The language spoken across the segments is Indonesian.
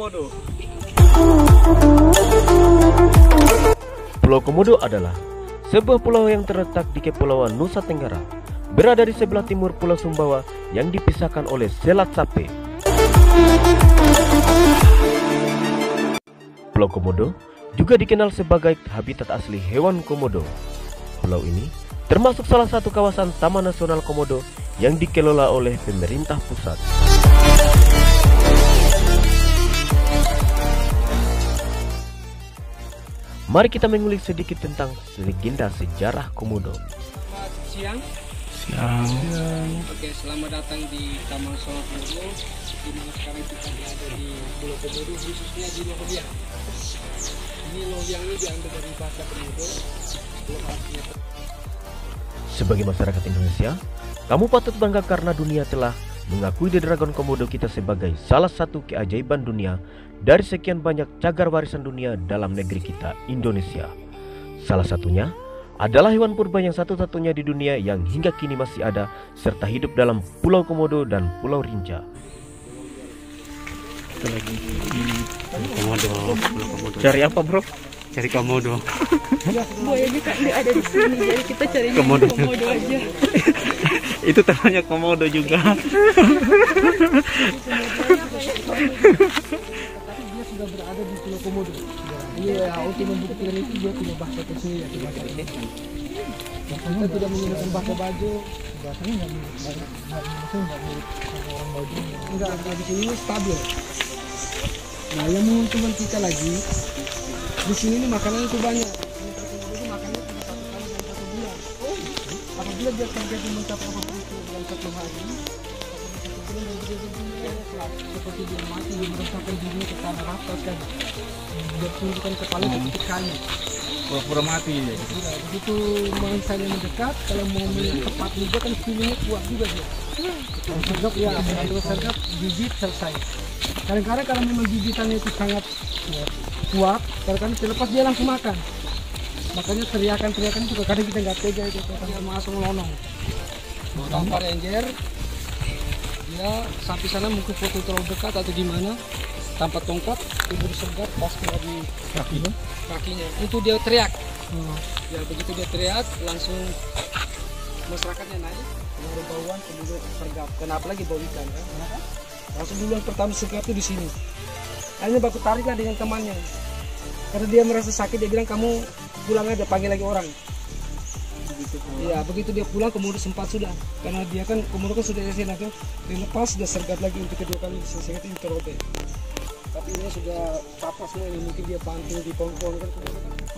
Komodo. Pulau Komodo adalah sebuah pulau yang terletak di Kepulauan Nusa Tenggara, berada di sebelah timur Pulau Sumbawa yang dipisahkan oleh Selat Sape. Pulau Komodo juga dikenal sebagai habitat asli hewan komodo. Pulau ini termasuk salah satu kawasan Taman Nasional Komodo yang dikelola oleh pemerintah pusat. Mari kita mengulik sedikit tentang legenda sejarah Komodo. Selamat siang. Siang. Oke, selamat datang di Taman Nasional Komodo. Di mana sekarang kita berada di Pulau Komodo, khususnya di Lobiang. Ini Lobiang ini diambil dari bahasa Komodo. Sebagai masyarakat Indonesia, kamu patut bangga karena dunia telah mengakui The Dragon Komodo kita sebagai salah satu keajaiban dunia dari sekian banyak cagar warisan dunia dalam negeri kita, Indonesia. Salah satunya adalah hewan purba yang satu-satunya di dunia yang hingga kini masih ada serta hidup dalam Pulau Komodo dan Pulau Rinca. Kita lagi di Komodo. Cari apa, bro? Cari Komodo. Buayanya kan nggak ada di sini, jadi kita cari Komodo. Komodo aja. Itu namanya Komodo juga. Dia sudah berada di Pulau Komodo. Iya, untuk membuktikan itu dia punya bahasa tersendiri, yaitu bahasa Indonesia. Kita tidak menggunakan bahasa baju, bahasanya nggak mirip banyak, nggak mirip sama orang baju. Enggak, di sini stabil. Nah, yang menguntungkan kita lagi, di sini nih makanan itu banyak. Ini makannya cuma 1 kali dalam 1 bulan. Apabila dia terjadi mencapai apa itu dalam 1 hari, seperti dia mati, dia merasakan dirinya ke tanah rata kan, dia tunjukkan kepala ke kayu, Pura-pura mati. nah, begitu mangsanya mendekat, kalau mau melihat tepat juga kan feelingnya kuat juga dia. Kalau sergap ya, kalau sergap gigit selesai. Kadang-kadang kalau memang gigitannya itu sangat kuat, kadang-kadang terlepas dia langsung makan. Makanya teriakan juga kadang kita nggak tega itu, kadang langsung melonong. Tanpa ranger, dia sampai sana mungkin foto terlalu dekat atau gimana, tanpa tongkat, ibu disergap pas kena di kakinya, itu dia teriak. Ya begitu dia teriak, langsung masyarakatnya naik, ada bauan kemudian sergap. Kenapa lagi bau ikan kan? Langsung duluan pertama sergap itu di sini. Akhirnya baku tariklah dengan temannya, karena dia merasa sakit, dia bilang kamu pulang aja, panggil lagi orang. Iya, begitu dia pulang Komodo sempat sudah, karena dia kan Komodo kan sudah selesai kan, dia lepas dia sergap lagi untuk kedua kali diselesaikan itu terote. Tapi ini sudah patah semua ini, mungkin dia banting di pohon-pohon kan.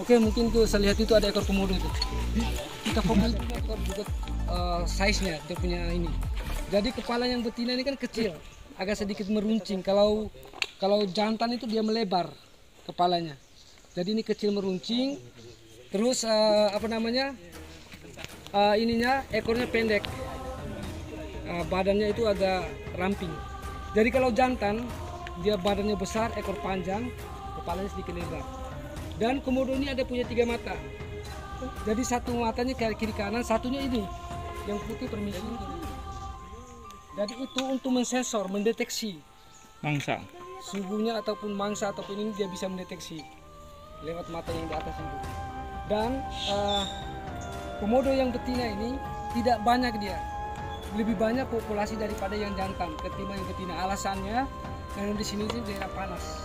Oke, mungkin tuh saya lihat itu ada ekor Komodo itu. Kita fokus itu ekor juga size-nya dia punya ini. Jadi kepala yang betina ini kan kecil, agak sedikit meruncing. Kalau jantan itu dia melebar kepalanya. Jadi ini kecil meruncing. Terus ininya ekornya pendek, badannya itu agak ramping. Jadi kalau jantan dia badannya besar, ekor panjang, kepalanya sedikit lebar. Dan Komodo ini ada punya 3 mata. Jadi satu matanya kiri kanan, satunya ini yang putih permisi. Jadi itu untuk mensensor, mendeteksi Mangsa. suhunya ataupun mangsa ataupun ini dia bisa mendeteksi lewat mata yang di atas itu. Dan Komodo yang betina ini tidak banyak dia, lebih banyak populasi daripada yang jantan ketimbang yang betina. Alasannya karena di sini sih daerah panas,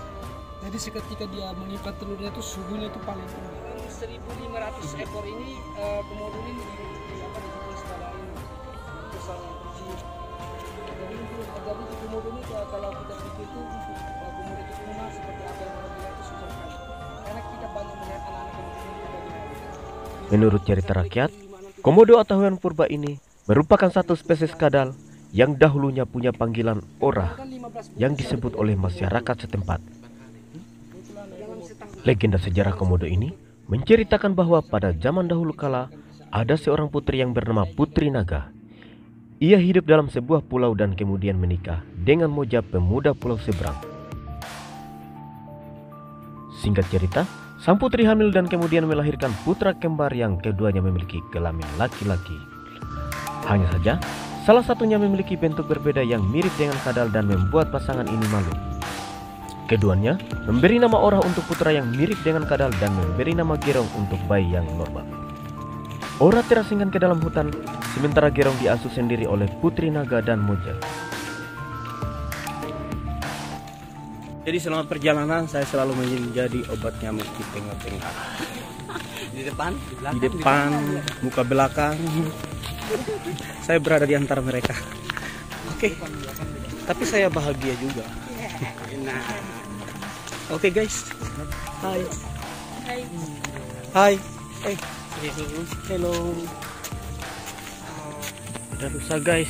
jadi seketika dia menimpa telurnya itu suhunya itu paling tinggi. 1.500 ekor ini Komodo ini di skala ini besar kecil. Jadi di Komodo ini kalau kita pikir itu untuk Komodo itu punah seperti apa yang orang bilang itu susah sekali, karena kita banyak melihat anak-anak yang Menurut cerita rakyat, Komodo atau hewan purba ini merupakan satu spesies kadal yang dahulunya punya panggilan orah yang disebut oleh masyarakat setempat. Legenda sejarah Komodo ini menceritakan bahwa pada zaman dahulu kala ada seorang putri yang bernama Putri Naga. Ia hidup dalam sebuah pulau dan kemudian menikah dengan Moja, pemuda pulau seberang. Singkat cerita, sang putri hamil dan kemudian melahirkan putra kembar yang keduanya memiliki kelamin laki-laki. Hanya saja, salah satunya memiliki bentuk berbeda yang mirip dengan kadal dan membuat pasangan ini malu. Keduanya memberi nama Ora untuk putra yang mirip dengan kadal dan memberi nama Gerong untuk bayi yang normal. Ora terasingkan ke dalam hutan, sementara Gerong diasuh sendiri oleh Putri Naga dan Moja. Jadi selama perjalanan saya selalu menjadi obat nyamuk di tengah-tengah. Di depan, muka belakang. Saya berada di antara mereka. Oke. Tapi saya bahagia juga. Oke guys. Hai. Hai. Hello. Udah rusak guys.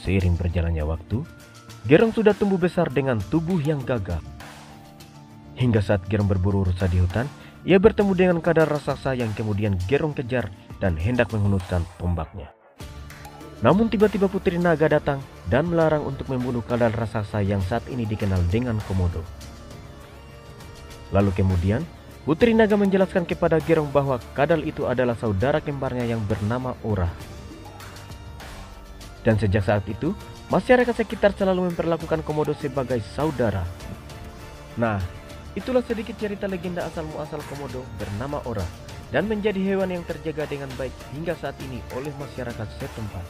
Seiring berjalannya waktu, Gerong sudah tumbuh besar dengan tubuh yang gagah. Hingga saat Gerong berburu rusa di hutan, ia bertemu dengan kadal raksasa yang kemudian Gerong kejar dan hendak menghunuskan tombaknya. Namun tiba-tiba Putri Naga datang dan melarang untuk membunuh kadal raksasa yang saat ini dikenal dengan Komodo. Lalu kemudian, Putri Naga menjelaskan kepada Gerong bahwa kadal itu adalah saudara kembarnya yang bernama Ora. Dan sejak saat itu, masyarakat sekitar selalu memperlakukan Komodo sebagai saudara. Nah, itulah sedikit cerita legenda asal-muasal Komodo bernama Ora dan menjadi hewan yang terjaga dengan baik hingga saat ini oleh masyarakat setempat.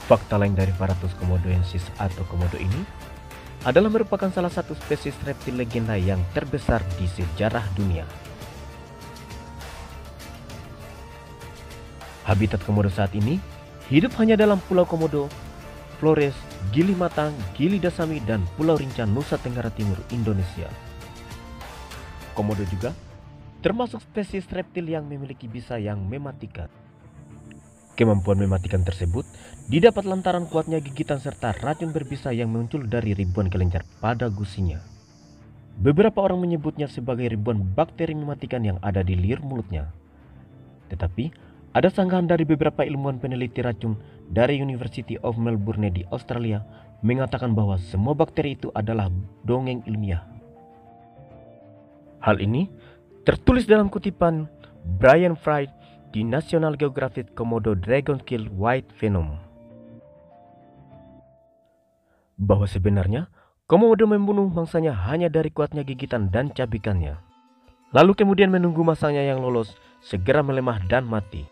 Fakta lain dari Paratus komodoensis atau komodo ini adalah merupakan salah satu spesies reptil legenda yang terbesar di sejarah dunia. Habitat komodo saat ini hidup hanya dalam Pulau Komodo, Flores, Gili Matang, Gili Dasami, dan Pulau Rinca, Nusa Tenggara Timur, Indonesia. Komodo juga termasuk spesies reptil yang memiliki bisa yang mematikan. Kemampuan mematikan tersebut didapat lantaran kuatnya gigitan serta racun berbisa yang muncul dari ribuan kelenjar pada gusinya. Beberapa orang menyebutnya sebagai ribuan bakteri mematikan yang ada di liur mulutnya. Tetapi ada sanggahan dari beberapa ilmuwan peneliti racun dari University of Melbourne di Australia mengatakan bahwa semua bakteri itu adalah dongeng ilmiah. Hal ini tertulis dalam kutipan Brian Fry di National Geographic Komodo Dragonkill White Venom. Bahwa sebenarnya Komodo membunuh mangsanya hanya dari kuatnya gigitan dan cabikannya. Lalu kemudian menunggu masanya yang lolos segera melemah dan mati.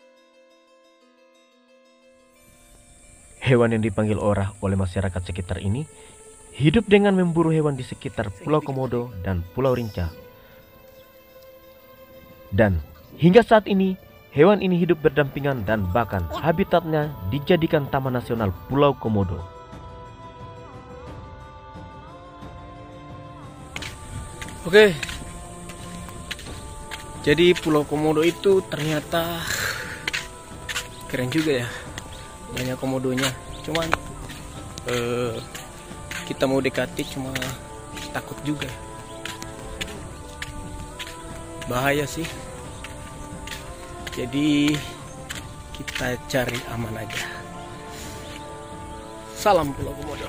Hewan yang dipanggil Ora oleh masyarakat sekitar ini hidup dengan memburu hewan di sekitar Pulau Komodo dan Pulau Rinca. Dan hingga saat ini, hewan ini hidup berdampingan dan bahkan habitatnya dijadikan Taman Nasional Pulau Komodo. Oke. Jadi Pulau Komodo itu ternyata keren juga ya. Banyak komodonya, cuman kita mau dekati cuma takut juga, bahaya sih. Jadi kita cari aman aja. Salam Pulau Komodo.